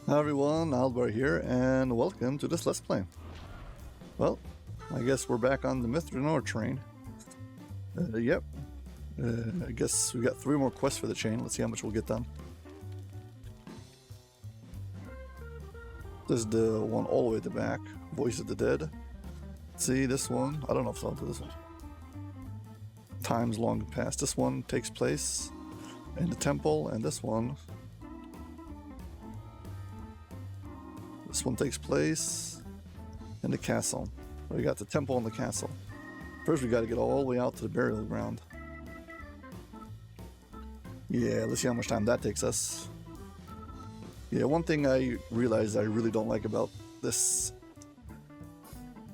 Hi everyone, Aldbar here, and welcome to this Let's Play. Well, I guess we're back on the Myth Drannor train. Yep. I guess we got 3 more quests for the chain. Let's see how much we'll get done. This is the one all the way at the back. Voice of the Dead. Let's see, this one. I don't know if I'll do this one. Times long past. This one takes place in the temple, and this one takes place in the castle. We got the temple and the castle. First we got to get all the way out to the burial ground. Yeah, let's see how much time that takes us. Yeah, one thing I realized I really don't like about this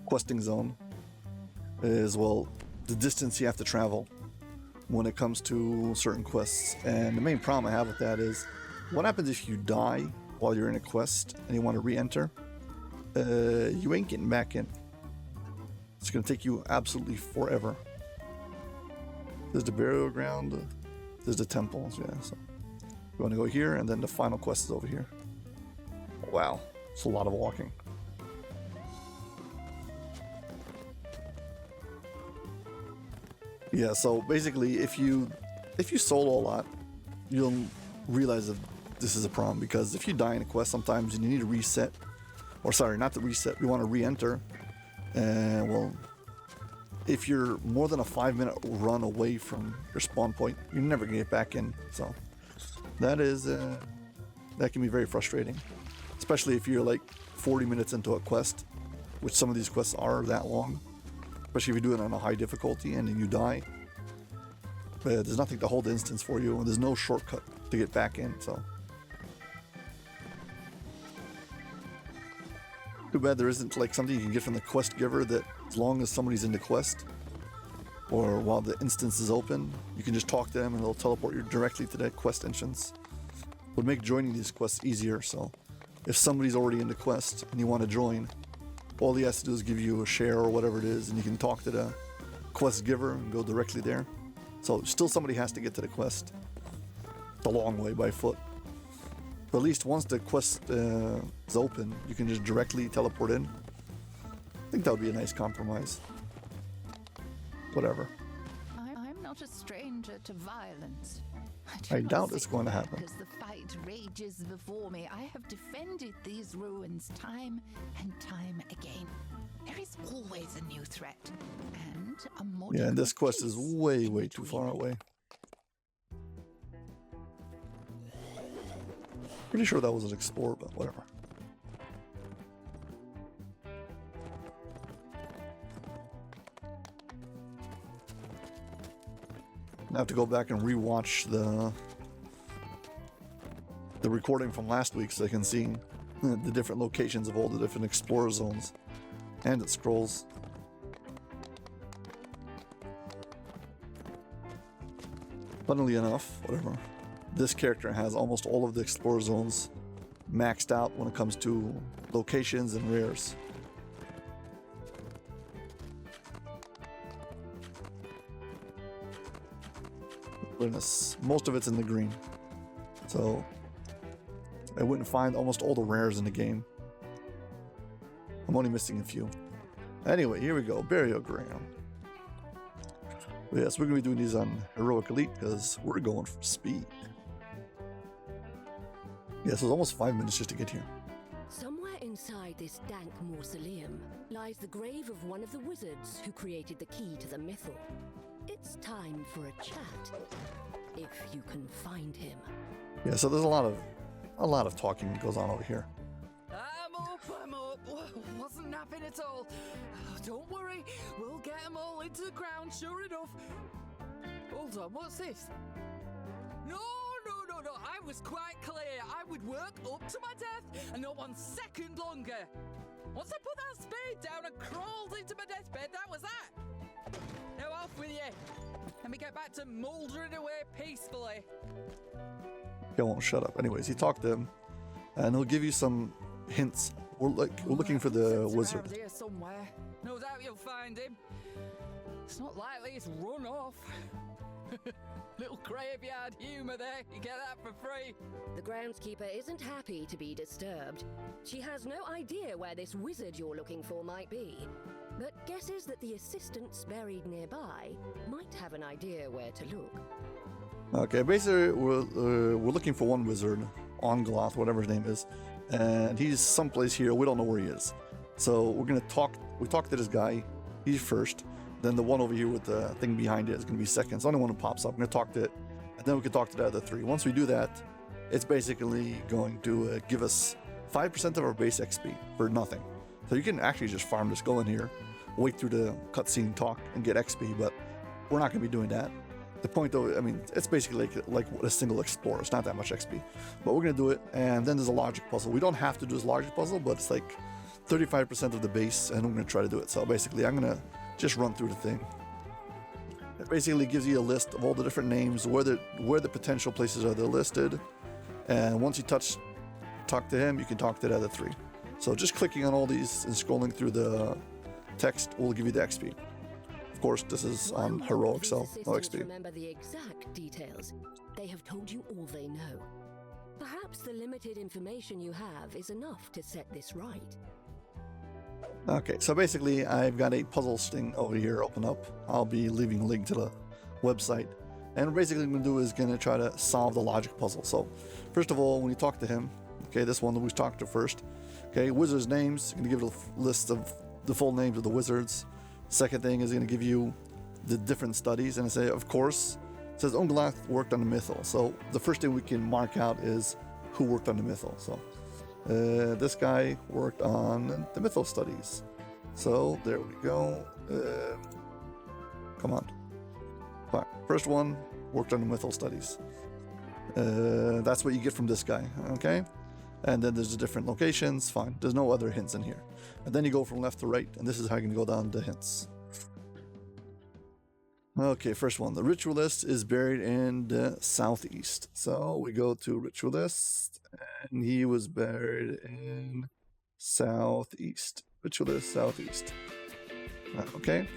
questing zone is, well, the distance you have to travel when it comes to certain quests. And the main problem I have with that is, what happens if you die while you're in a quest and you want to re-enter? You ain't getting back in. It's going to take you absolutely forever. There's the burial ground. There's the temples, yeah. So you want to go here, and then the final quest is over here. Wow, it's a lot of walking. Yeah, so basically, if you solo a lot, you'll realize that this is a problem, because if you die in a quest, sometimes you need to reset. Or sorry, not to reset, we want to re-enter. And well, if you're more than a 5-minute run away from your spawn point, you're never gonna get back in. So that can be very frustrating, especially if you're like 40 minutes into a quest, which some of these quests are that long. Especially if you do it on a high difficulty and then you die. But there's nothing to hold the instance for you, and there's no shortcut to get back in. So too bad there isn't like something you can get from the quest giver that as long as somebody's in the quest or while the instance is open, you can just talk to them and they'll teleport you directly to that quest entrance. Would make joining these quests easier. So if somebody's already in the quest and you want to join, all he has to do is give you a share or whatever it is, and you can talk to the quest giver and go directly there. So still somebody has to get to the quest. It's a long way by foot. But at least once the quest is open, you can just directly teleport in. I think that would be a nice compromise. Whatever. I'm not a stranger to violence. I doubt it's going to happen. As the fight rages before me, I have defended these ruins time and time again. There is always a new threat, and a more. Yeah, and this quest is way too far away. Pretty sure that was an explorer, but whatever. I have to go back and rewatch the recording from last week so I can see the different locations of all the different explorer zones, and it scrolls. Funnily enough, whatever, this character has almost all of the explorer zones maxed out when it comes to locations and rares. Goodness, most of it's in the green, so I wouldn't find almost all the rares in the game. I'm only missing a few. Anyway, here we go, burial ground. Yes, we're gonna be doing these on heroic elite because we're going for speed. Yes, it was almost 5 minutes just to get here. Somewhere inside this dank mausoleum lies the grave of one of the wizards who created the key to the mythal. It's time for a chat, if you can find him. Yeah, so there's a lot of talking that goes on over here. I'm up. Wasn't napping at all. Don't worry, we'll get them all into the ground, sure enough. Hold on, what's this? No, I was quite clear. I would work up to my death and not 1 second longer. Once I put that spade down and crawled into my deathbed, that was that. Now off with you. Let me get back to mouldering away peacefully. He won't shut up. Anyways, he talked to him, and he'll give you some hints. We're looking for the wizard. Around here somewhere. No doubt you'll find him. It's not likely he's run off. Little graveyard humour there. You get that for free. The groundskeeper isn't happy to be disturbed. She has no idea where this wizard you're looking for might be, but guesses that the assistants buried nearby might have an idea where to look. Okay, basically we're looking for one wizard, Ongloth, whatever his name is, and he's someplace here. We don't know where he is. So we're gonna talk. We talk to this guy. He's first. Then the one over here with the thing behind it is gonna be second. It's the only one who pops up. I'm gonna talk to it, and then we can talk to the other three. Once we do that, it's basically going to give us 5% of our base XP for nothing. So you can actually just farm this, go in here, wait through the cutscene, talk, and get XP. But we're not gonna be doing that. The point though, I mean, it's basically like a single explorer. It's not that much XP, but we're gonna do it. And then there's a logic puzzle. We don't have to do this logic puzzle, but it's like 35% of the base, and I'm gonna try to do it. So basically, I'm gonna just run through the thing. It basically gives you a list of all the different names, where the potential places are they're listed, and once you talk to him, you can talk to the other three. So just clicking on all these and scrolling through the text will give you the XP. Of course, this is on heroic, so no XP. Remember the exact details. They have told you all they know. Perhaps the limited information you have is enough to set this right. Okay, so basically I've got a puzzle thing over here open up. I'll be leaving a link to the website. And basically what I'm going to do is going to try to solve the logic puzzle. So first of all, when you talk to him, okay, this one that we talked to first, okay, wizards' names, you're going to give it a list of the full names of the wizards. Second thing is going to give you the different studies, and I say, of course, it says Ongloth worked on the mythal. So the first thing we can mark out is who worked on the mythal. So this guy worked on the mythal studies. So there we go. Come on. Fine. First one worked on the mythal studies. That's what you get from this guy. Okay. And then there's the different locations. Fine. There's no other hints in here. And then you go from left to right, and this is how you can go down the hints. Okay, first one. The ritualist is buried in the southeast. So we go to ritualist, and he was buried in southeast. Ritualist, southeast. Okay.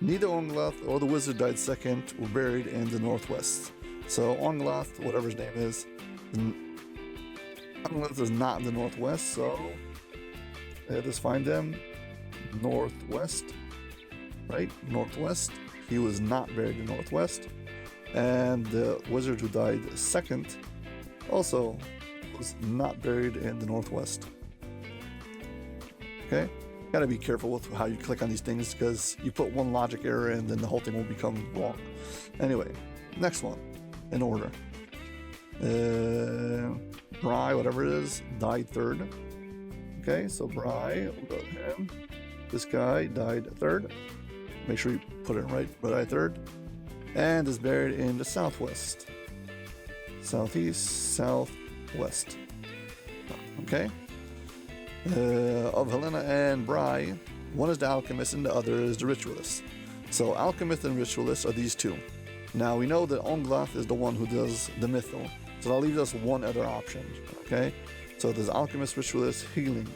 Neither Ongloth or the wizard died second were buried in the northwest. So Ongloth, whatever his name is, Ongloth is not in the northwest, so let's find them. Northwest, right? Northwest. He was not buried in northwest. And the wizard who died second also was not buried in the northwest. Okay? Gotta be careful with how you click on these things, because you put one logic error in, then the whole thing will become wrong. Anyway, next one in order. Bry, whatever it is, died third. Okay, so Bry, we'll go to him. This guy died third. Make sure you put it right, but died third. And is buried in the southwest. Southeast, southwest. Okay. Of Helena and Bry, one is the alchemist and the other is the ritualist. So alchemist and ritualist are these two. Now we know that Ongloth is the one who does the mythal, so that leaves us one other option. Okay, so there's alchemist, ritualist, healing.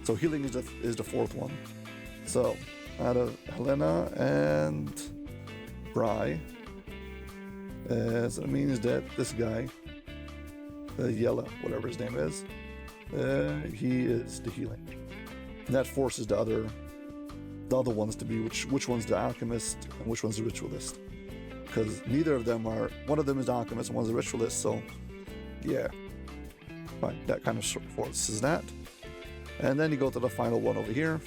So healing is the fourth one. So out of Helena and Bry, so it means that this guy, Yella, whatever his name is, he is the healing. And that forces the other ones to be which one's the alchemist and which one's the ritualist. Because neither of them are, one of them is the alchemist and one's the ritualist, so yeah. Fine, that kind of forces that. And then you go to the final one over here.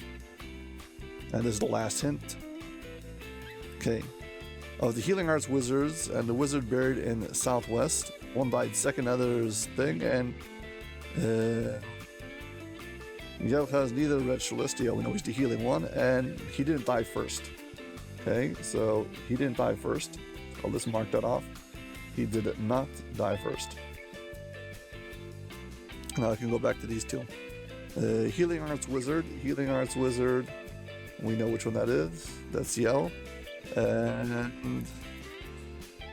And this is the last hint. Okay. Of the healing arts wizards and the wizard buried in the southwest, one died second, other's thing, and Yel has neither ritualist, yeah, we know he's the healing one, and he didn't die first. Okay, so he didn't die first. I'll just mark that off. He did not die first. Now I can go back to these two. Healing arts wizard, we know which one that is. That's Yel. And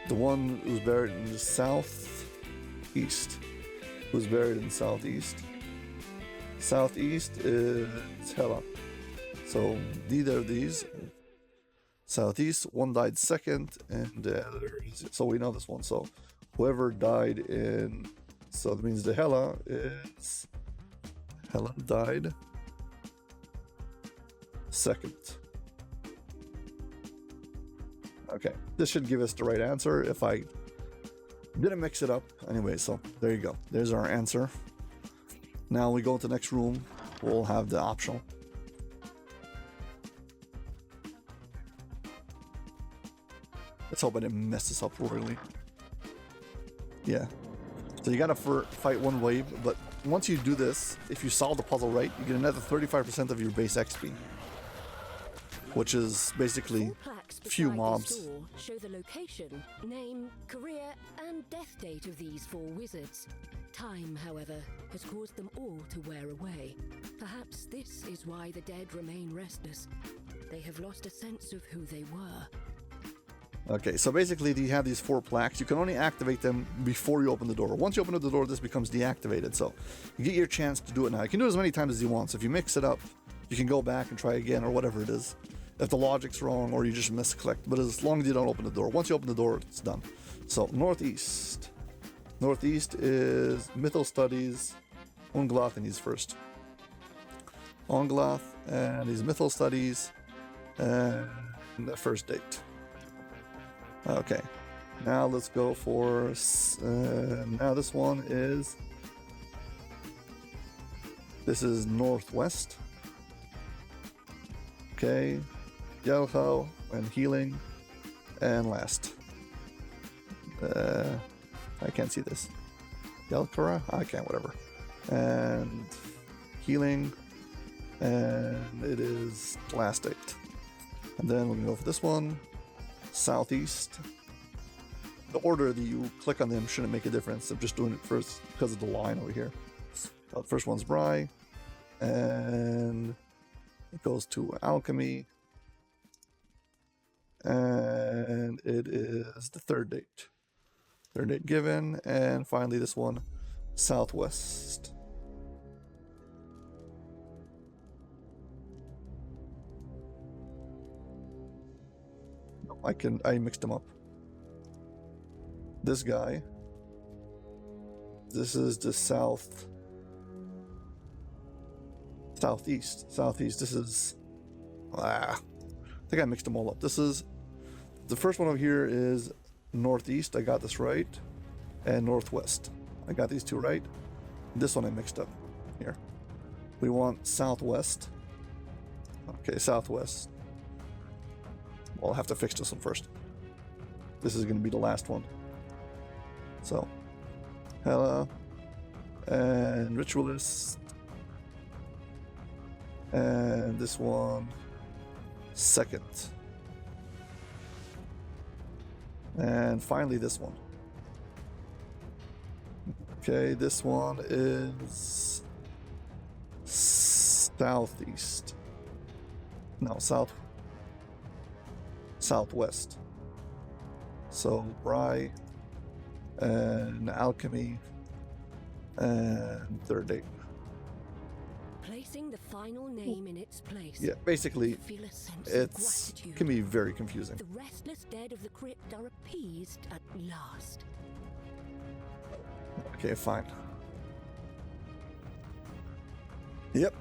the one who's buried in the southeast. Who's buried in southeast. Southeast is Hela. So neither of these. southeast. One died second, and so we know this one. So whoever died in, so that means the Hela died second. Okay, this should give us the right answer if I didn't mix it up. Anyway, so there you go. There's our answer. Now we go to the next room. We'll have the optional. Let's hope I didn't mess this up royally. Yeah. So you gotta fight one wave, but once you do this, if you solve the puzzle right, you get another 35% of your base XP. Which is basically few mobs. Show the location, name, career, and death date of these 4 wizards. Time, however, has caused them all to wear away. Perhaps this is why the dead remain restless. They have lost a sense of who they were. Okay, so basically you have these 4 plaques. You can only activate them before you open the door. Once you open the door, this becomes deactivated. So you get your chance to do it now. You can do it as many times as you want. So if you mix it up, you can go back and try again or whatever it is. If the logic's wrong or you just misclick. But as long as you don't open the door. Once you open the door, it's done. So northeast. Northeast is Mythal Studies. Unglath, and he's first. Unglath and his Mythal Studies. And the first date. Okay, now let's go for, now this one is, this is northwest. Okay, Yelho and healing, and last. I can't see this. Yelkara? I can't, whatever. And healing, and it is last date. And then we're gonna go for this one. Southeast. The order that you click on them shouldn't make a difference. I'm just doing it first because of the line over here. So the first one's Bry, and it goes to Alchemy, and it is the third date. Third date given, and finally this one, Southwest. I mixed them up. This guy. This is the southeast. Southeast. This is, I think I mixed them all up. This is, the first one over here is northeast. I got this right. And northwest. I got these two right. This one I mixed up here. We want southwest. Okay, southwest. Well, I'll have to fix this one first. This is going to be the last one. So, Hela and Ritualist, and this one second, and finally this one. Okay, this one is southeast. No, southwest. So Bry and Alchemy and third date. Placing the final name in its place. Yeah, basically Feel a sense of it's gratitude. can be very confusing. The restless dead of the crypt are appeased at last. Okay, fine. Yep.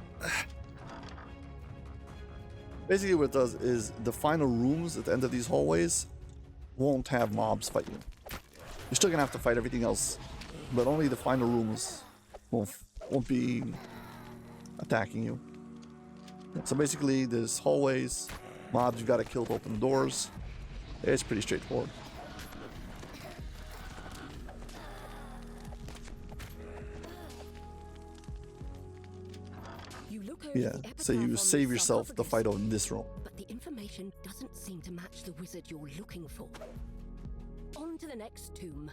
Basically what it does is the final rooms at the end of these hallways won't have mobs fight you. You're still gonna have to fight everything else, but only the final rooms won't be attacking you. So basically there's hallways, mobs you gotta kill to open the doors. It's pretty straightforward. Yeah, so you save yourself the fight in this room. But the information doesn't seem to match the wizard you're looking for. On to the next tomb.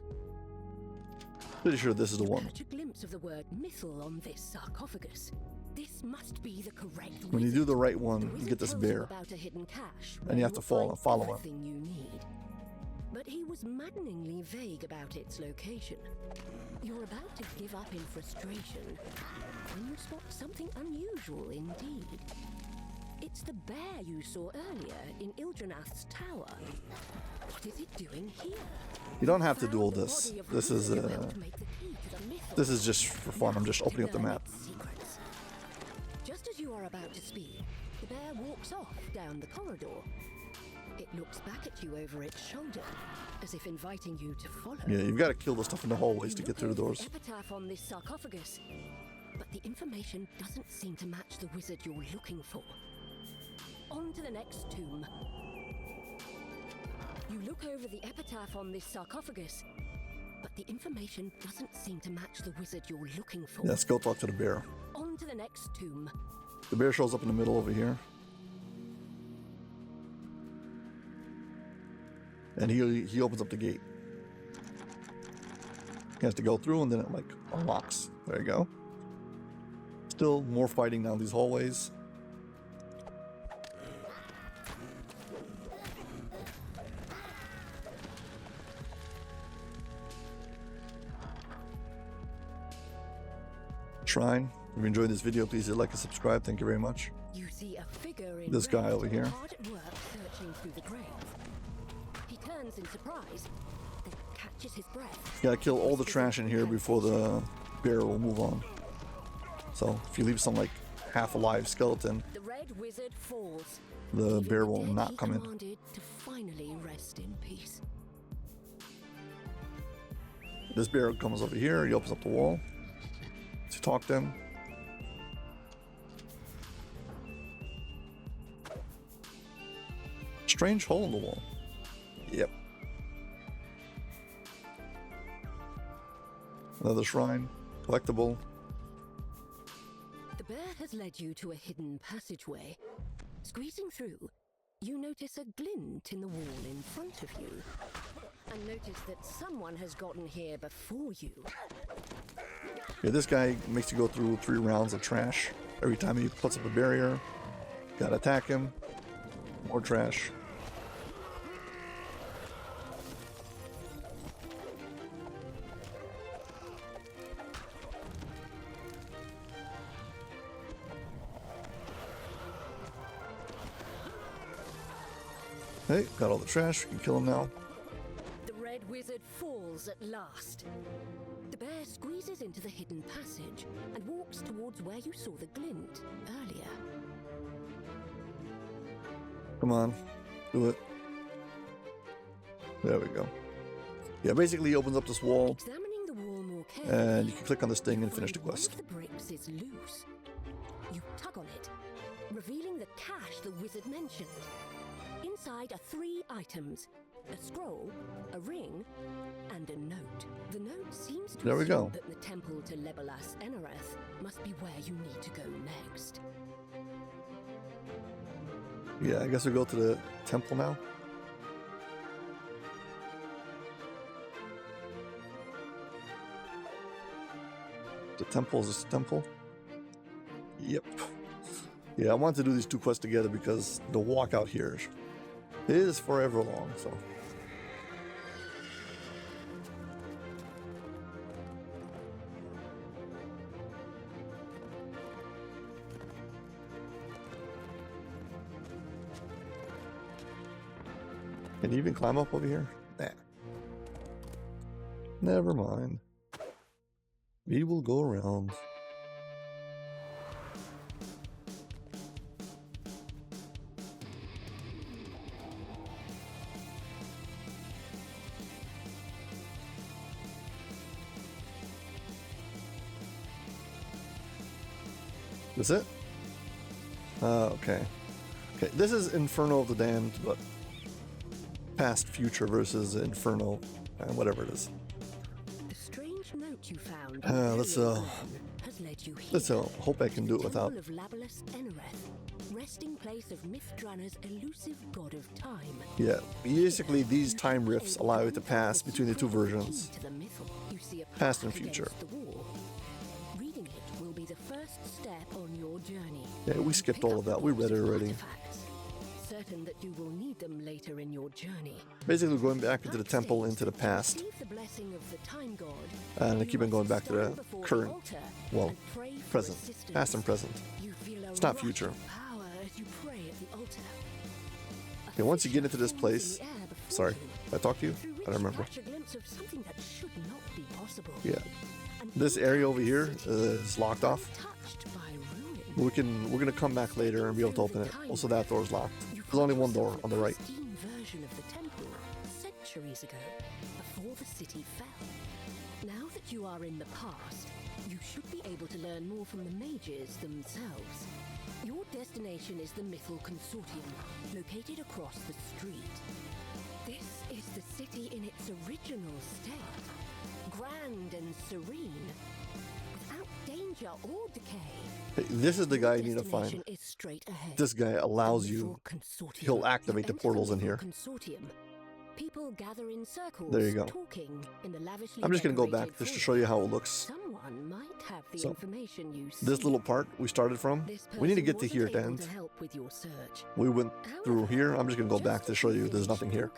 Pretty sure this is the one. Catch a glimpse of the word mythal on this sarcophagus. This must be the correct When you wizard. do the right one, you get this Tells you bear. about a hidden cache And you have where to you'll follow find him. everything you need. But he was maddeningly vague about its location. You're about to give up in frustration when you spot something unusual indeed. It It's the bear you saw earlier in Ildranath's tower. What is it doing here? You don't have to do all this. This is just for fun. I'm just opening up the map. Just as you are about to speak, the bear walks off down the corridor. It looks back at you over its shoulder, as if inviting you to follow. Yeah, you've got to kill the stuff in the hallways to get through the doors. The epitaph on this sarcophagus, but the information doesn't seem to match the wizard you're looking for. On to the next tomb. You look over the epitaph on this sarcophagus, but the information doesn't seem to match the wizard you're looking for. Let's go talk to the bear. On to the next tomb. The bear shows up in the middle over here. And he opens up the gate. He has to go through and then it like unlocks. There you go. Still more fighting down these hallways. Shrine. If you enjoyed this video, please hit like and subscribe. Thank you very much. You see a figure in This guy red over here. hard at work searching through the grave. He turns in surprise, then catches his breath. You gotta kill all the trash in here before the bear will move on. So if you leave some like half alive skeleton, The red wizard falls. the leaving bear will dead not he come in. commanded to finally rest in peace. This bear comes over here. He opens up the wall to talk to him. Strange hole in the wall. Yep. Another shrine. Collectible. The bear has led you to a hidden passageway. Squeezing through, you notice a glint in the wall in front of you. And notice that someone has gotten here before you. Yeah, this guy makes you go through 3 rounds of trash. Every time he puts up a barrier, gotta attack him. More trash. Hey, got all the trash. We can kill him now. The red wizard falls at last. The bear squeezes into the hidden passage and walks towards where you saw the glint earlier. Come on, do it. There we go. Yeah, basically he opens up this wall, Examining the wall more carefully, and you can click on this thing you and finish the find one quest. of the bricks is loose. You tug on it, revealing the cache the wizard mentioned. Inside are 3 items: a scroll, a ring, and a note. The note seems to There we assume go. that the temple to Legolas Enareth must be where you need to go next. Yeah, I guess we go to the temple now. The temple is this temple? Yep. Yeah, I wanted to do these 2 quests together because the walk out here is forever long, so. Can you even climb up over here? Nah. Never mind. We will go around. That's it? Okay. Okay, this is Inferno of the Damned, but past, future versus Inferno, and whatever it is. The strange note you found Let's has led you here. let's hope I can do it without. Temple of Legolas Enareth, resting place of Myth Drannor's elusive god of time. Yeah, basically these time rifts allow you to pass between the 2 versions. To the mythal. You see a Past and plaque future. against the wall. Reading it will be the first step on your journey. Yeah, we skipped all of that. We read it already. Artifacts, certain that you will need them later in your journey. Basically going back into the temple, into the past, Receive the blessing of the time god, and I you keep on going must back to the stand before current, altar well, and pray for present, assistance. past and present. You feel a It's not rush future. of power as you pray Okay, once you get into this place, sorry, did I talk to you? I don't remember. Yeah, this area over here is locked off. We're gonna come back later and be able to open it. Also, that door is locked. There's only one door on the right. Version of the temple centuries ago, before the city fell. Now that you are in the past, you should be able to learn more from the mages themselves. Your destination is the Mythal Consortium, located across the street. This is the city in its original state, grand and serene, without danger or decay. Hey, this is the guy you need to find. This guy allows you, he'll activate the portals in here. People gather in circles, there you go. In the I'm just going to go back just to show you how it looks. Someone might have the so, information you this little part we started from, we need to get to here at the end. We went through here. I'm just going to go back to show you there's nothing here.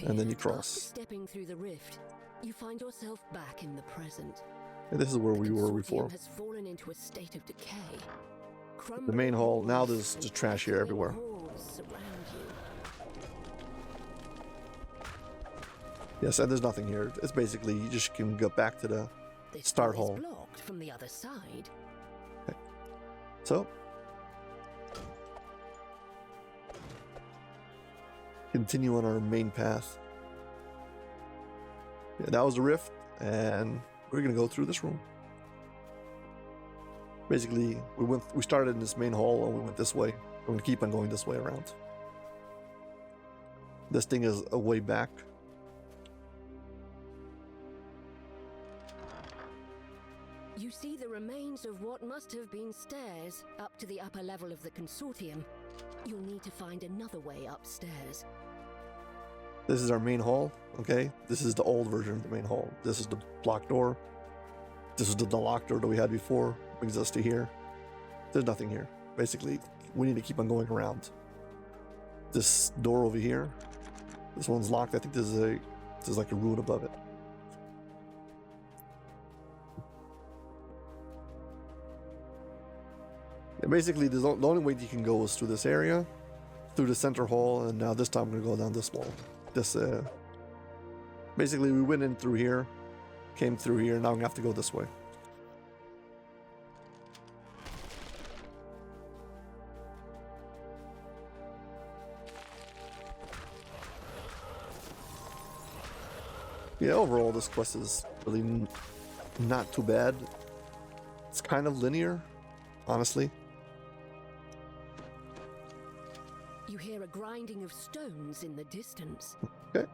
And then you cross. Stepping through the rift, you find yourself back in the present. And this is where we were before. Has fallen into a state of decay. The main hall, now there's just trash here everywhere. Yes, and there's nothing here. It's basically, you just can go back to the start hall. Blocked from the other side. Okay. So, continue on our main path. Yeah, that was the rift, and we're gonna go through this room. Basically, we started in this main hall and we went this way. We're gonna keep on going this way around. This thing is a way back. You see the remains of what must have been stairs up to the upper level of the consortium. You'll need to find another way upstairs. This is our main hall, okay? This is the old version of the main hall. This is the block door. This is the locked door that we had before. Brings us to here. There's nothing here. Basically, we need to keep on going around. This door over here, this one's locked. I think there's like a room above it. And basically, the only way you can go is through this area, through the center hall, and now this time I'm gonna go down this wall. Basically, we went in through here, came through here, now I'm gonna have to go this way. Yeah, overall, this quest is really not too bad. It's kind of linear, honestly. You hear a grinding of stones in the distance. Okay.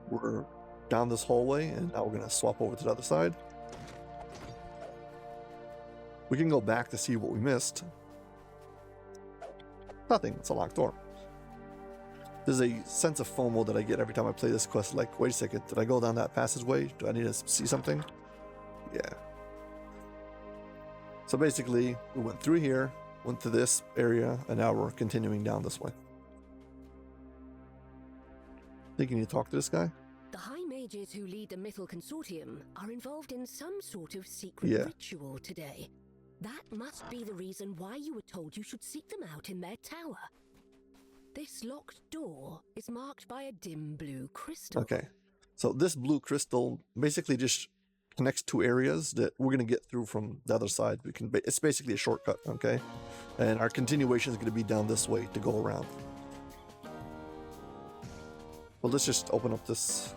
We're down this hallway, and now we're going to swap over to the other side. We can go back to see what we missed. Nothing. It's a locked door. There's a sense of FOMO that I get every time I play this quest. Like, wait a second, did I go down that passageway? Do I need to see something? Yeah. So basically, we went through here, went to this area, and now we're continuing down this way. Think you need to talk to this guy? The High Mages who lead the Mythal Consortium are involved in some sort of secret ritual today. That must be the reason why you were told you should seek them out in their tower. This locked door is marked by a dim blue crystal. Okay, so this blue crystal basically just connects two areas that we're going to get through from the other side. It's basically a shortcut, okay? And our continuation is going to be down this way to go around. Well, let's just open up this.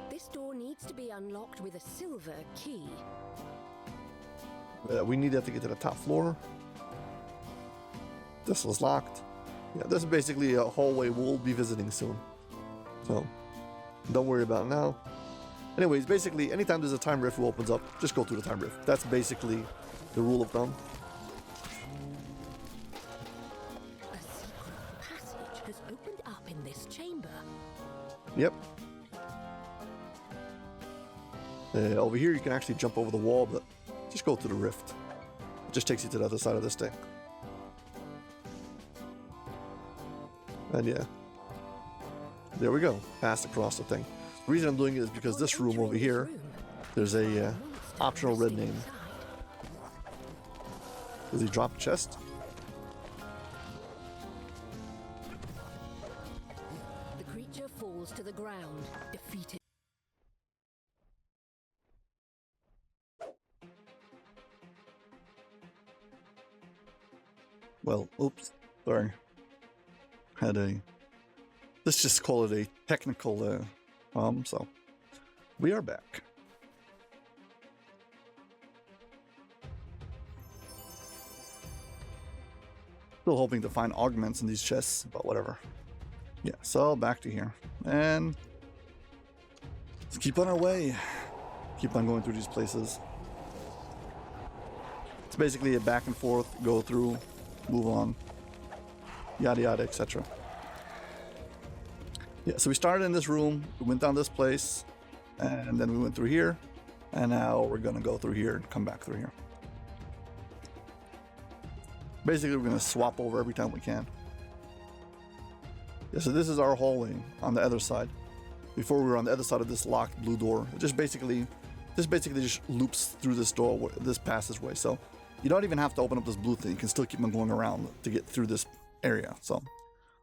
This door needs to be unlocked with a silver key. We need to get to the top floor. This was locked. Yeah, this is basically a hallway we'll be visiting soon. So, don't worry about it now. Anyways, basically, anytime there's a time rift who opens up, just go through the time rift. That's basically the rule of thumb. A secret passage has opened up in this chamber. Yep. Over here, you can actually jump over the wall, but just go through the rift. It just takes you to the other side of this thing. And yeah, there we go, passed across the thing. The reason I'm doing it is because this room over here, there's a optional red name. Does he drop a chest? falls to the ground, defeated. Well, oops, sorry. Let's just call it a technical, so we are back. Still hoping to find augments in these chests, but whatever. Yeah, so back to here. And let's keep on our way. Keep on going through these places. It's basically a back and forth, go through, move on, yada yada, etc. Yeah, so we started in this room, we went down this place, and then we went through here, and now we're gonna go through here and come back through here. Basically, we're gonna swap over every time we can. Yeah, so this is our hallway on the other side. Before we were on the other side of this locked blue door. This basically just loops through this door, this passageway. So you don't even have to open up this blue thing. You can still keep on going around to get through this area. So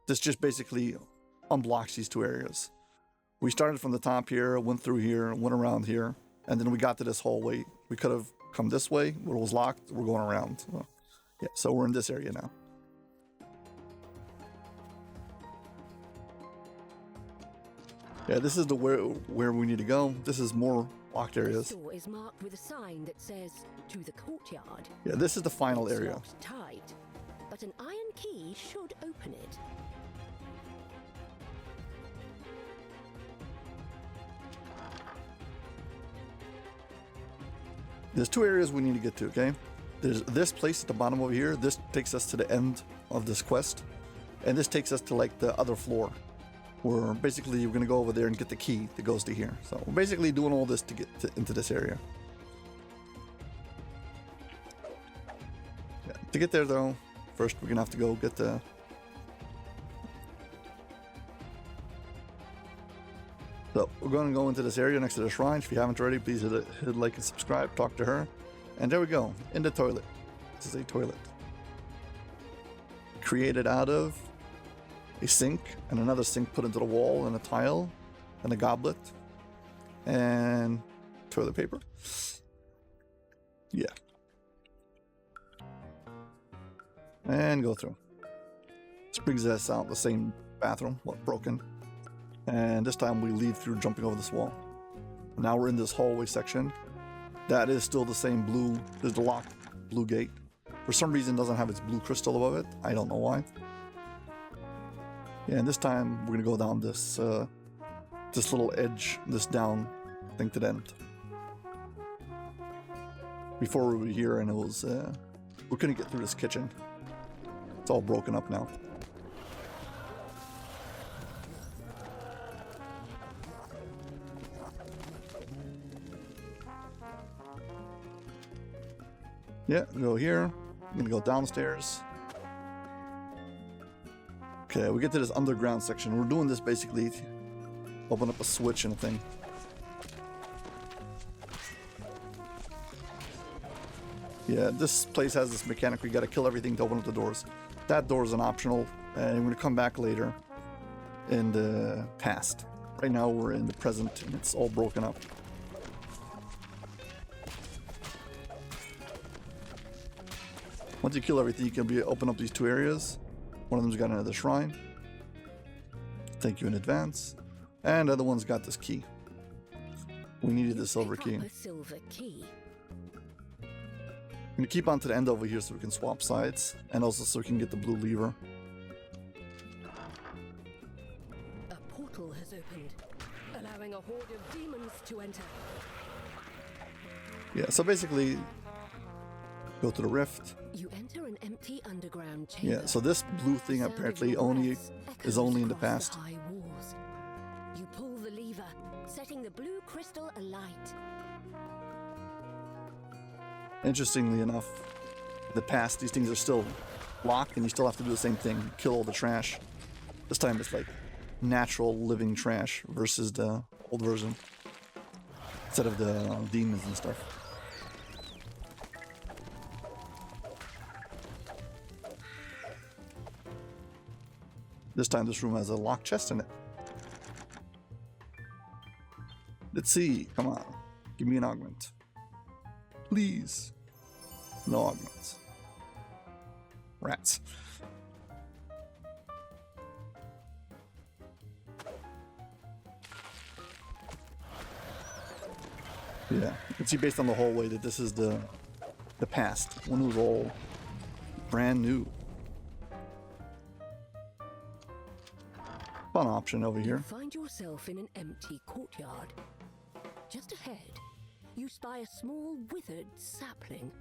this just basically unblocks these two areas. We started from the top here, went through here, went around here, and then we got to this hallway. We could have come this way, where it was locked. We're going around. So, yeah, so we're in this area now. Yeah, this is the where we need to go. This is more locked areas. The door is marked with a sign that says "To the courtyard." Yeah, this is the final It's area. locked tight, but an iron key should open it. There's two areas we need to get to, okay? There's this place at the bottom over here. This takes us to the end of this quest. And this takes us to like the other floor. Where basically we're gonna go over there and get the key that goes to here. So we're basically doing all this to get into this area. Yeah. To get there though, first we're gonna have to go get the... So we're gonna go into this area next to the shrine. If you haven't already, please hit like and subscribe, talk to her. And there we go, in the toilet. This is a toilet. Created out of a sink and another sink put into the wall and a tile and a goblet and toilet paper. Yeah. And go through. This brings us out the same bathroom, broken. And this time we leave through jumping over this wall. Now we're in this hallway section. That is still the same blue, there's the locked blue gate. For some reason it doesn't have its blue crystal above it. I don't know why. Yeah, and this time we're gonna go down this this little edge, this down thing to the end. Before we were here and it was we couldn't get through this kitchen. It's all broken up now. Yeah, we go here. I'm gonna go downstairs. Okay, we get to this underground section. We're doing this basically to open up a switch and a thing. Yeah, this place has this mechanic. We gotta kill everything to open up the doors. That door is an optional, and we're gonna come back later in the past. Right now we're in the present and it's all broken up. Once you kill everything, you can open up these two areas. One of them's got another shrine. Thank you in advance. And the other one's got this key. We needed the silver key. A silver key. I'm gonna keep on to the end over here so we can swap sides, and also so we can get the blue lever. A portal has opened, allowing a horde of demons to enter. Yeah, so basically, go to the rift. You enter an empty underground chamber. Yeah, so this blue thing apparently is only in the past. High walls. You pull the lever, setting the blue crystal alight. Interestingly enough, in the past, these things are still locked and you still have to do the same thing, kill all the trash. This time it's like natural living trash versus the old version, instead of the demons and stuff. This time this room has a locked chest in it. Let's see. Come on. Give me an augment. Please. No augments. Rats. Yeah, you can see based on the hallway that this is the past. One was all brand new. Fun option over here. You find yourself in an empty courtyard. Just ahead, you spy a small withered sapling.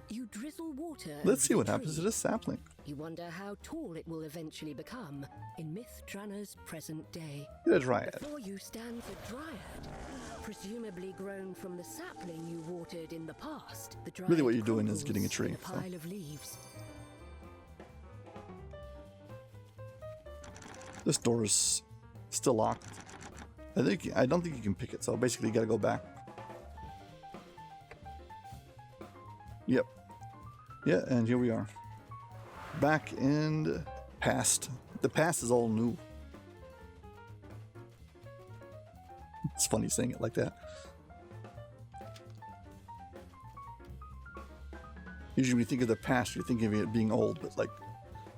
You drizzle water. Let's see over what the happens to tree. this sapling. You wonder how tall it will eventually become in Myth Drannor's present day. Get a dryad. Before you stands a dryad, presumably grown from the sapling you watered in the past. The dryad Really what you're doing is crumbles getting a tree, in a so. pile of leaves. This door is still locked. I don't think you can pick it, so basically you gotta go back. Yep. Yeah, and here we are. Back in the past. The past is all new. It's funny saying it like that. Usually when you think of the past, you think of it being old, but like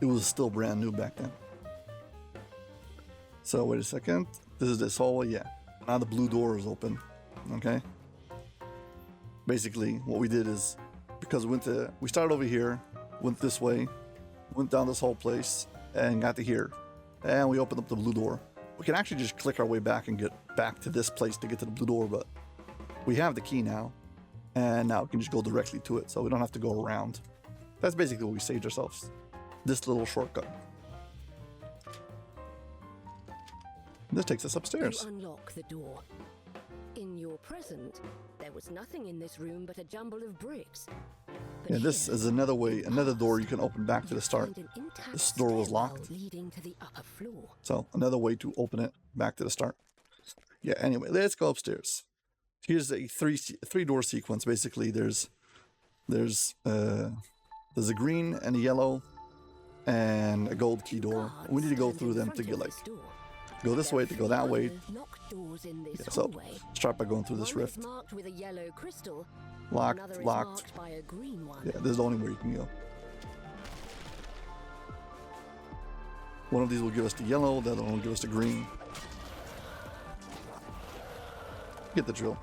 it was still brand new back then. So wait a second. This is this hallway, yeah. Now the blue door is open. Okay. Basically, what we did is because we started over here, went this way, went down this whole place, and got to here, and we opened up the blue door. We can actually just click our way back and get back to this place to get to the blue door, but we have the key now, and now we can just go directly to it, so we don't have to go around. That's basically what we saved ourselves. This little shortcut. This takes us upstairs. You unlock the door. In your present, there was nothing in this room but a jumble of bricks. But Yeah, this here, is another way, another door you can open back to the you start. find an intact This door was stairwell locked. leading to the upper floor. So another way to open it back to the start. Yeah, anyway, let's go upstairs. Here's a three door sequence. Basically, there's a green and a yellow and a gold key door. We need to go Guards through stand in them front to of get like this door. go this way to go that way. Locked doors in this Yeah, so hallway. start by going through this One is rift. marked with a yellow crystal. Locked, Another is locked. marked by a green one. Yeah, this is the only way you can go. One of these will give us the yellow, the other one will give us the green. Get the drill.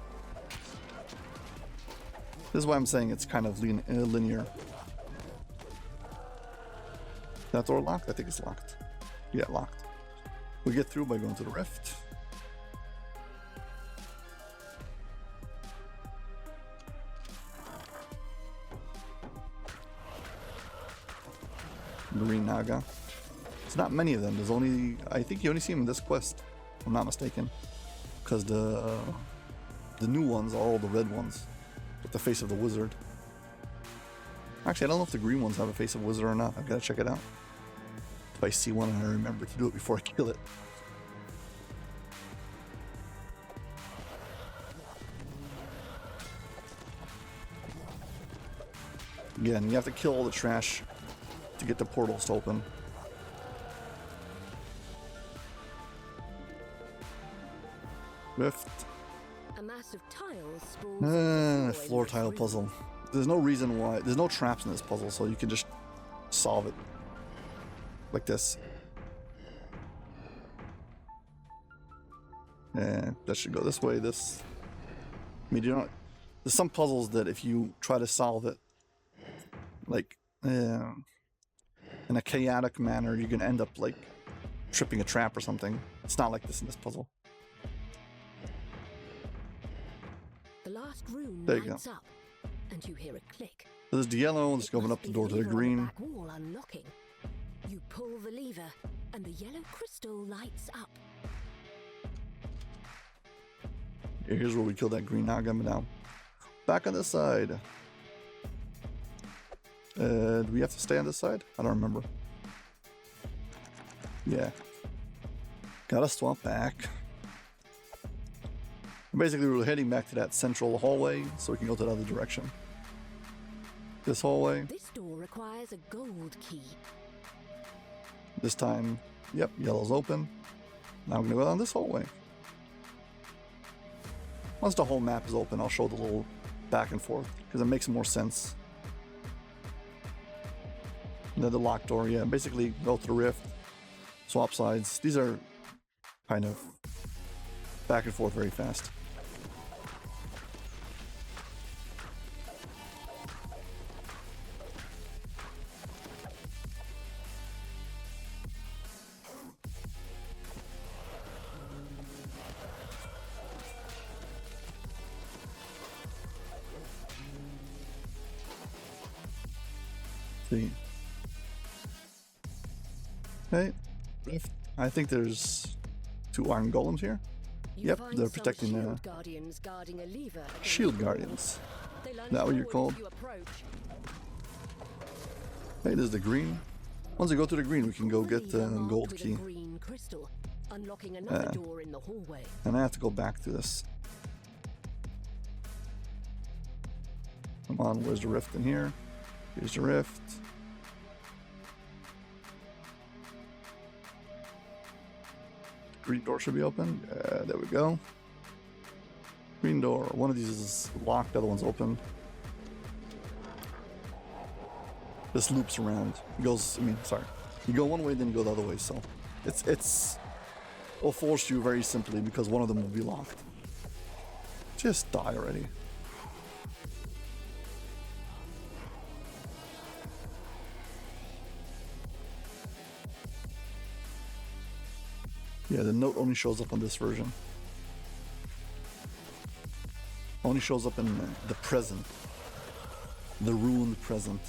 This is why I'm saying it's kind of linear. That door locked? I think it's locked. Yeah, locked. We get through by going to the rift. Green Naga. There's not many of them. There's only, I think you only see them in this quest, if I'm not mistaken. Because the new ones are all the red ones with the face of the wizard. Actually, I don't know if the green ones have a face of wizard or not. I've got to check it out. If I see one and I remember to do it before I kill it. Again, you have to kill all the trash to get the portals to open. Rift. A mass of tiles sprawls on the floor Floor in tile this puzzle. room. There's no reason why. There's no traps in this puzzle, so you can just solve it like this. And that should go this way. This. I mean, you don't. There's some puzzles that if you try to solve it, like in a chaotic manner, you can end up like tripping a trap or something. It's not like this in this puzzle. The last rune There you go. lights up, and you hear a click. There's the yellow. Let's It go open must up the be door to the lever on green. back wall unlocking. You pull the lever, and the yellow crystal lights up. Here's where we kill that green Naga now. Back on this side. Do we have to stay on this side? I don't remember. Yeah. Gotta swap back. Basically, we're heading back to that central hallway so we can go to the other direction. This hallway. This door requires a gold key. This time, yep, yellow's open. Now I'm gonna go down this hallway. Once the whole map is open, I'll show the little back and forth, because it makes more sense. And then the locked door, yeah, basically go through the rift, swap sides. These are kind of back and forth very fast. See. Okay, I think there's 2 iron golems here. Yep, they're protecting the shield guardians guarding a lever. shield guardians. They lunge That what you're forward called? if you approach. Hey, there's the green. Once we go to the green, we can go get the Lever marked gold with a key. green crystal, unlocking another door in the hallway. And I have to go back to this. Come on, where's the rift in here? Here's the rift. Green door should be open. Yeah, there we go. Green door. One of these is locked, the other one's open. This loops around. It goes, you go one way, then you go the other way, so it'll force you very simply because one of them will be locked. Just die already. Yeah, the note only shows up on this version. Only shows up in the present. The ruined present.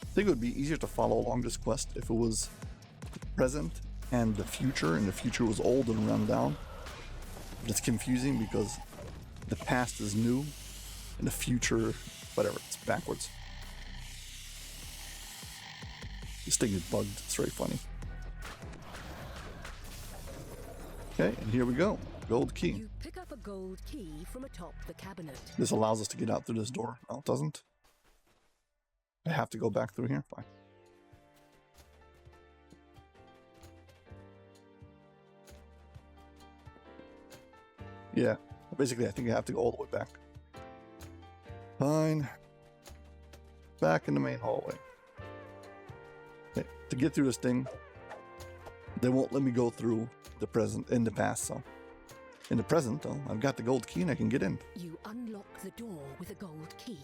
I think it would be easier to follow along this quest if it was the present and the future, and the future was old and run down. But it's confusing because the past is new, and the future, whatever, it's backwards. This thing is bugged, it's very funny. Okay, and here we go. Gold key. You pick up a gold key from atop the cabinet. This allows us to get out through this door. No, it doesn't. I have to go back through here? Fine. Yeah, basically I think I have to go all the way back. Fine. Back in the main hallway. Okay, to get through this thing, they won't let me go through the present in the past, so. In the present, though, I've got the gold key and I can get in. You unlock the door with a gold key.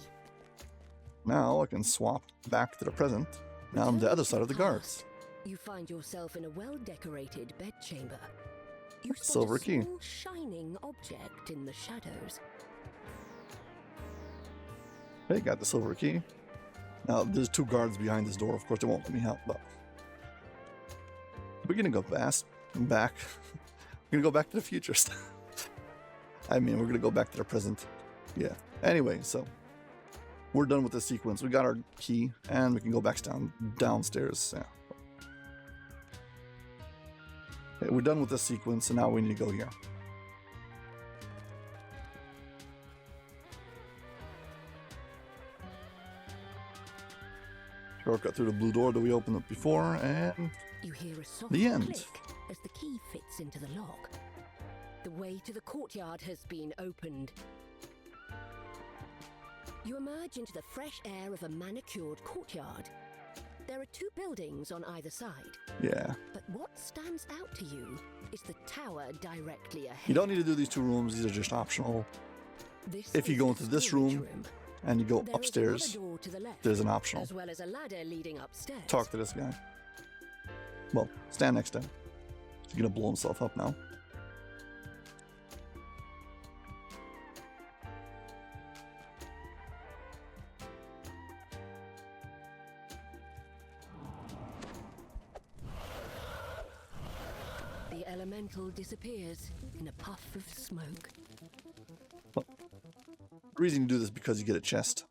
Now I can swap back to the present. Now I'm the other side of the guards. You find yourself in a well-decorated bedchamber. You spot Silver a key. small shining object in the shadows. Hey, got the silver key. Now there's 2 guards behind this door. Of course, they won't let me help, but we're gonna go back. We're gonna go back to the future. I mean, we're gonna go back to the present. Yeah. Anyway, so we're done with the sequence. We got our key, and we can go back downstairs. Yeah. Okay, we're done with the sequence, and now we need to go here. Shortcut through the blue door that we opened up before, and You hear a soft The end. click as the key fits into the lock. The way to the courtyard has been opened. You emerge into the fresh air of a manicured courtyard. There are 2 buildings on either side, yeah. but what stands out to you is the tower directly ahead. You don't need to do these 2 rooms. These are just optional. This If you is go the into this storage room and you go There is upstairs, another door to the left, there's an optional. as well as a ladder leading upstairs. Talk to this guy. Well, stand next to him. He's gonna blow himself up now. The elemental disappears in a puff of smoke. The reason you do this is because you get a chest.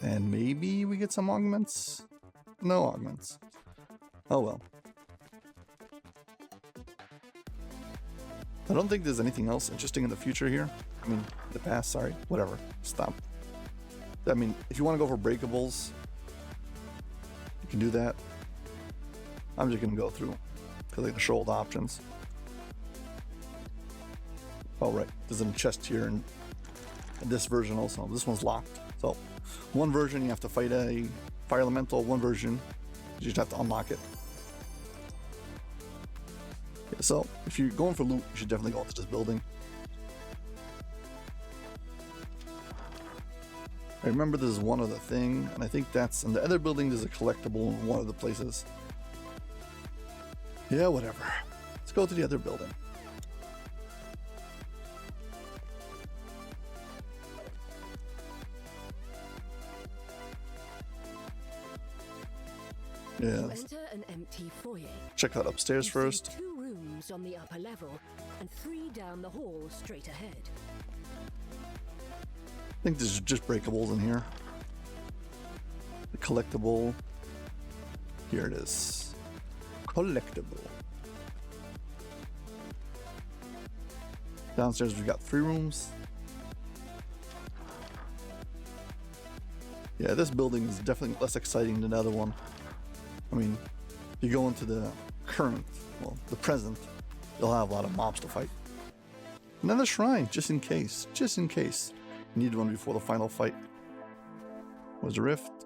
And maybe we get some augments? No augments. Oh well. I don't think there's anything else interesting in the future here. I mean, the past, sorry. Whatever. Stop. I mean, if you want to go for breakables, you can do that. I'm just going to go through. because I can show all the options. Oh right, there's a chest here in this version also. This one's locked. So one version you have to fight a fire elemental, one version you just have to unlock it. Yeah, so if you're going for loot, you should definitely go into this building. I remember there's one other thing, and I think that's in the other building. There's a collectible in one of the places. Yeah, whatever. Let's go to the other building. Yeah. You enter an empty foyer. Check out upstairs You see first. 2 rooms on the upper level and 3 down the hall straight ahead. I think there's just breakables in here. The collectible. Here it is. Collectible. Downstairs we've got 3 rooms. Yeah, this building is definitely less exciting than the other one. I mean, if you go into the current, well, the present, you'll have a lot of mobs to fight. Another shrine, just in case. Just in case. Need one before the final fight. Where's the rift?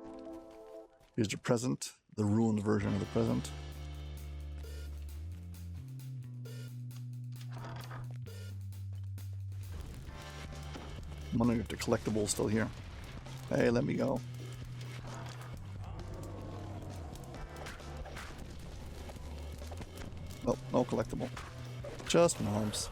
Here's the present, the ruined version of the present. I'm wondering if the collectible is still here. Hey, let me go. Oh, no collectible. Just mobs.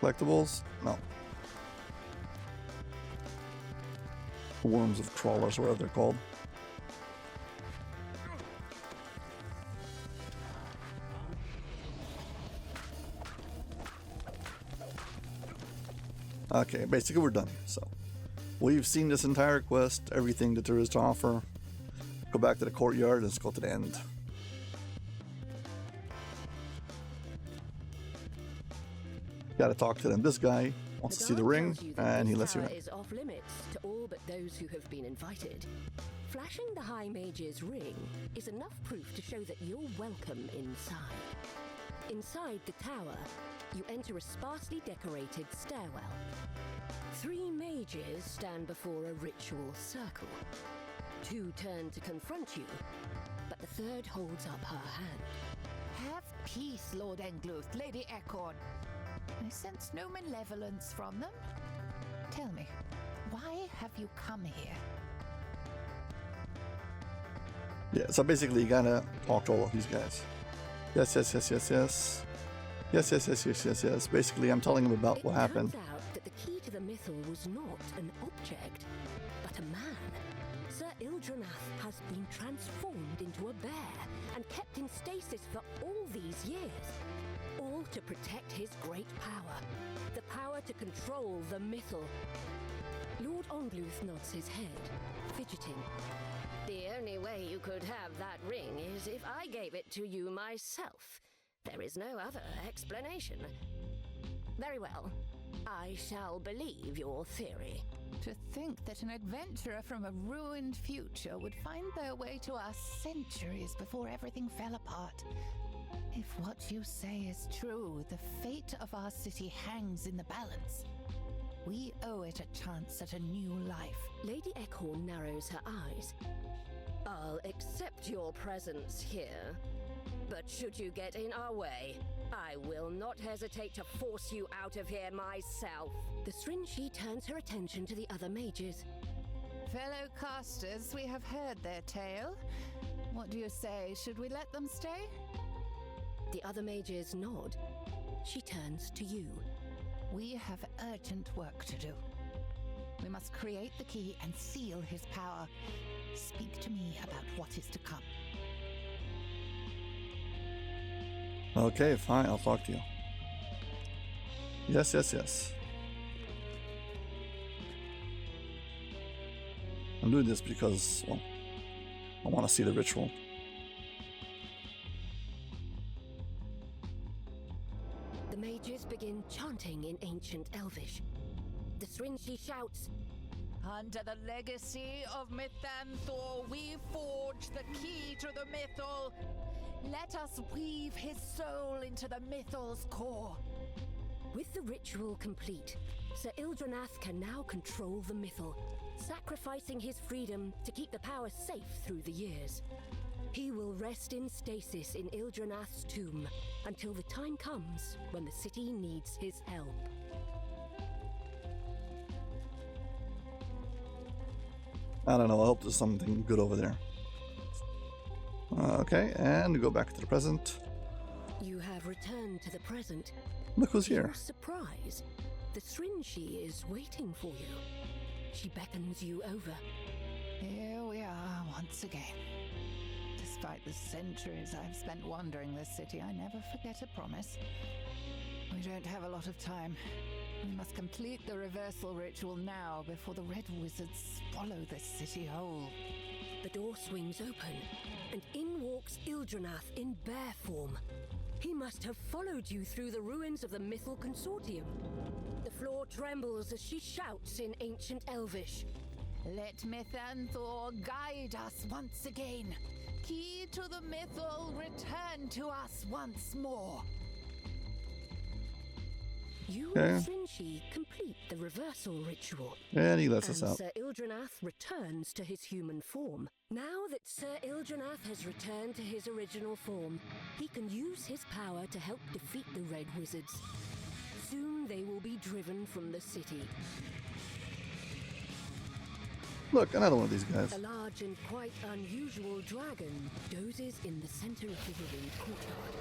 Collectibles? No. Worms of crawlers, whatever they're called. Okay, basically we're done here. So we've seen this entire quest, everything that there is to offer. Go back to the courtyard, let's go to the end. Gotta talk to them. This guy wants to see the ring, and he lets you in. Is off limits to all but those who have been invited. Flashing the High Mage's ring is enough proof to show that you're welcome inside. Inside the tower, you enter a sparsely decorated stairwell. 3 mages stand before a ritual circle. 2 turn to confront you, but the 3rd holds up her hand. Have peace, Lord Engluth, Lady Ekorn. I sense no malevolence from them. Tell me, why have you come here? Yeah, so basically you gotta talk to all of these guys. Yes, yes, yes, yes, yes. Yes, yes, yes, yes, yes, yes. Basically, I'm telling him about what happened. It turns out that the key to the mythal was not an object, but a man. Sir Ildranath has been transformed into a bear and kept in stasis for all these years. All to protect his great power. The power to control the mythal. Lord Engluth nods his head, fidgeting. The only way you could have that ring is if I gave it to you myself. There is no other explanation. Very well. I shall believe your theory. To think that an adventurer from a ruined future would find their way to us centuries before everything fell apart. If what you say is true, the fate of our city hangs in the balance. We owe it a chance at a new life. Lady Ekorn narrows her eyes. I'll accept your presence here. But should you get in our way, I will not hesitate to force you out of here myself. The Srinshi turns her attention to the other mages. Fellow casters, we have heard their tale. What do you say? Should we let them stay? The other mages nod. She turns to you. We have urgent work to do. We must create the key and seal his power. Speak to me about what is to come. Okay, fine, I'll talk to you. Yes, yes, yes. I'm doing this because, well, I want to see the ritual. The mages begin chanting in ancient Elvish. The Srinshi shouts, Under the legacy of Mythanthor, we forge the key to the Mythal. Let us weave his soul into the Mythal's core. With the ritual complete, Sir Ildranath can now control the Mythal, sacrificing his freedom to keep the power safe through the years. He will rest in stasis in Ildranath's tomb until the time comes when the city needs his help. I don't know, I hope there's something good over there. Okay, and go back to the present. You have returned to the present. Look who's To your here. surprise, the Srinshi is waiting for you. She beckons you over. Here we are once again. Despite the centuries I've spent wandering this city, I never forget a promise. We don't have a lot of time. We must complete the reversal ritual now before the Red Wizards swallow this city whole. The door swings open, and in walks Ildranath in bear form. He must have followed you through the ruins of the Mythal Consortium. The floor trembles as she shouts in ancient Elvish. Let Mythanthor guide us once again. Key to the Mythal, return to us once more. You Okay. and Srinshi complete the reversal ritual. And he lets us And out. Sir Ildranath returns to his human form. Now that Sir Ildranath has returned to his original form, he can use his power to help defeat the Red Wizards. Soon they will be driven from the city. Look, another one of these guys. A large and quite unusual dragon dozes in the center of the ruined courtyard.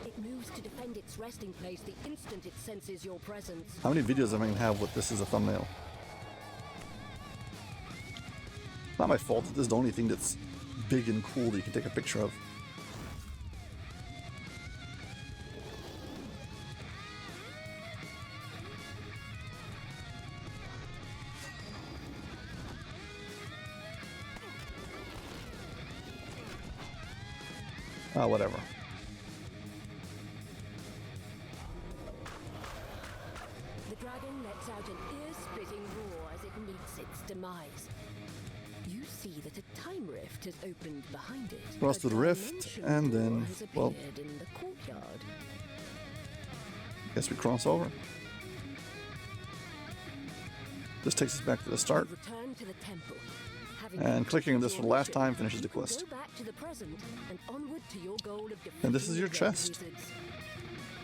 It moves to defend its resting place the instant it senses your presence. How many videos am I gonna have with this as a thumbnail? Not my fault, this is the only thing that's big and cool that you can take a picture of. Ah, whatever. The dragon lets out an ear-splitting roar as it meets its demise. You see that a time rift has opened behind it. Cross A to the rift, dimension and door then, has well, appeared in the courtyard. guess we cross over. This takes us back to the start. You return to the temple. Having And clicking on this for the last mission, time finishes the you can quest. Go back to the present and onward to your goal of And this is your defeating the Red chest. Wizards.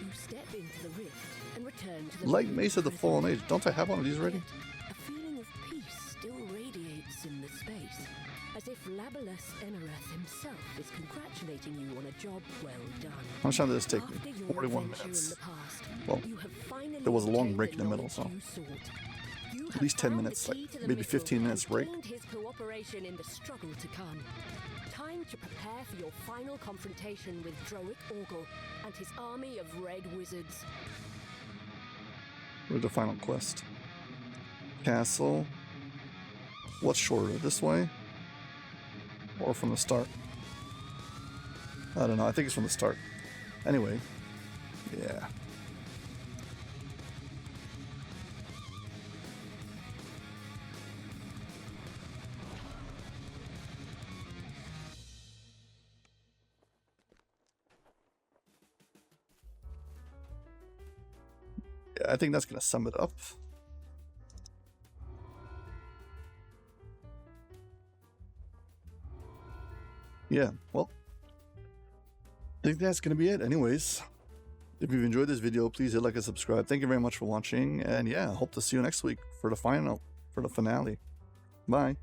You step into the rift and return to the Light ruined Mace of the present. Fallen Age. Don't I have one of these already? Yet, a feeling of peace still radiates in the space, as if Labalus Enereth himself is congratulating you on a job well done. How much time did this take me? After your 41 adventure in minutes. the past, Well, you have finally there was a long obtained break in the middle, knowledge so you sought. You at have least 10 found the minutes, like key to the maybe Mythal 15 minutes and break. gained his cooperation in the struggle to come. Time to prepare for your final confrontation with Droic Orgel and his army of Red Wizards. Where's the final quest? Castle. What's shorter, this way? Or from the start? I don't know, I think it's from the start. Anyway, yeah. Yeah, I think that's gonna sum it up. Yeah, well, I think that's gonna be it anyways. If you've enjoyed this video, please hit like and subscribe. Thank you very much for watching, and yeah, hope to see you next week for the finale. Bye.